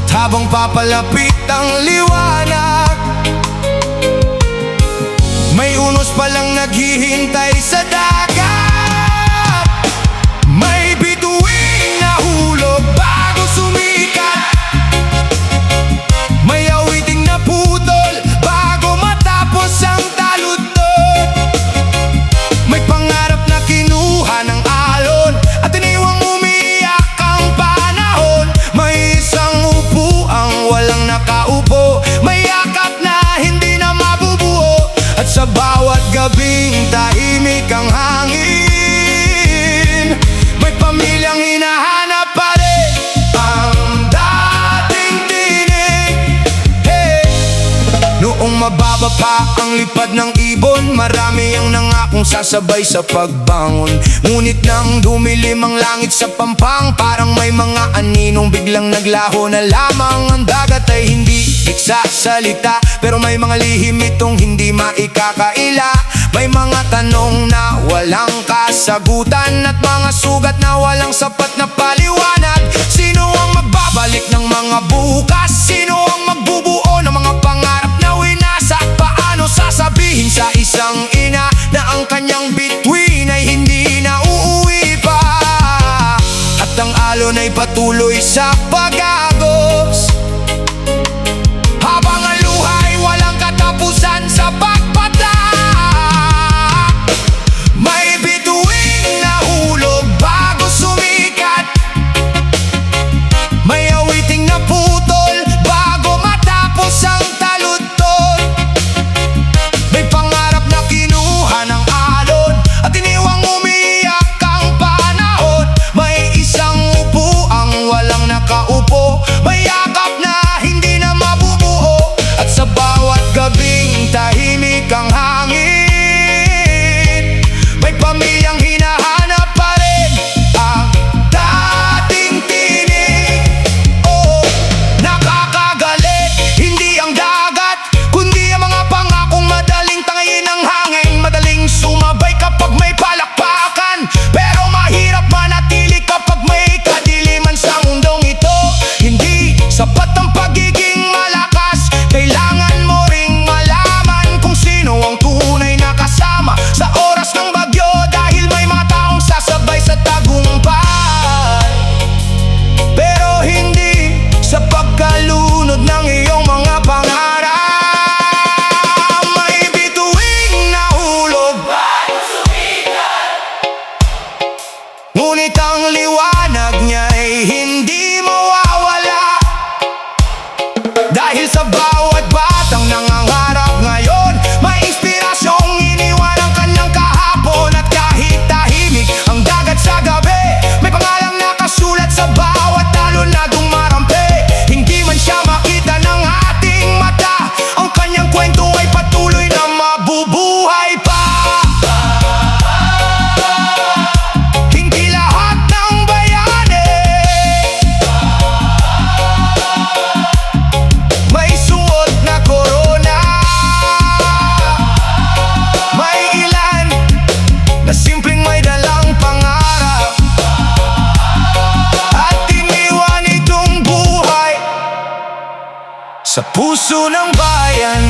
At habang papalapit ang liwanag, may unos palang naghihintay sa dagat. May bituing nahulog bago sumikat, may awiting naputol bago matapos ang taludtod. May pangarap na kinuha ng alon at iniwang umiiyak ang panahon. May isang upuang walang nakaupo, may yakap na hindi na mabubuo. At sa bawat gabing tahimik ang hangin, may pamilyang hinahanap pa rin ang dating tinig. Hey! Noong mababa pa ang lipad ng ibon, marami ang nangakong sasabay sa pagbangon. Ngunit nang dumilim ang langit sa pampang, parang may mga aninong biglang naglaho na lamang. Ang dagat ay hindi nagsasalita, pero may mga lihim itong hindi maikakaila. May mga tanong na walang kasagutan at mga sugat na walang sapat na paliwanag. Sino ang magbabalik ng mga bukas? Sino ang magbubuo ng mga pangarap na winasak? Paano sasabihin sa isang ina na ang kanyang bituin ay hindi na uuwi pa? At ang alon ay patuloy sa pag-agos, habang ang luha ay walang katapusan sa pagpatak. May bituing nahulog bago sumikat, may awiting naputol bago matapos ang taludtod. May pangarap na kinuha ng alon at iniwang umiiyak ang panahon. May isang upuang walang nakaupo, may yakap na hindi na mabubuo. At sa bawat gabing tahimik ang hangin, may pamilyang hinahanap pa rin ang dating tinig. Oh, nakakagalit, hindi ang dagat, kundi ang mga pangakong madaling tangayin ng hangin. Madaling sumabay kapag may palakpakan, pero mahirap manatili kapag may kadiliman sa mundong ito. Hindi sapat ang pagiging malakas, kailangan mo ring malaman kung sino ang tunay na kasama sa oras ng bagyo. Dahil may mga taong sasabay sa tagumpay, pero hindi sa pagkalunod ng iyong mga pangarap. May bituing nahulog bago sumikat, ngunit ang liwanag niya ay hindi mawawala. Dahil sa bawat batang nangangarap ngayon, may inspirasyong iniwan ang kanyang kahapon. At kahit tahimik ang dagat sa gabi, may pangalang nakasulat sa bawat talon na dumarampi. Hindi man siya makita ng ating mata, ang kanyang kwento ay patuloy na mabubuhay pa. Hindi lahat ng bayani may suot na korona. May ilan na simpleng may dalang pangarap at iniwan itong buhay sa puso ng bayan.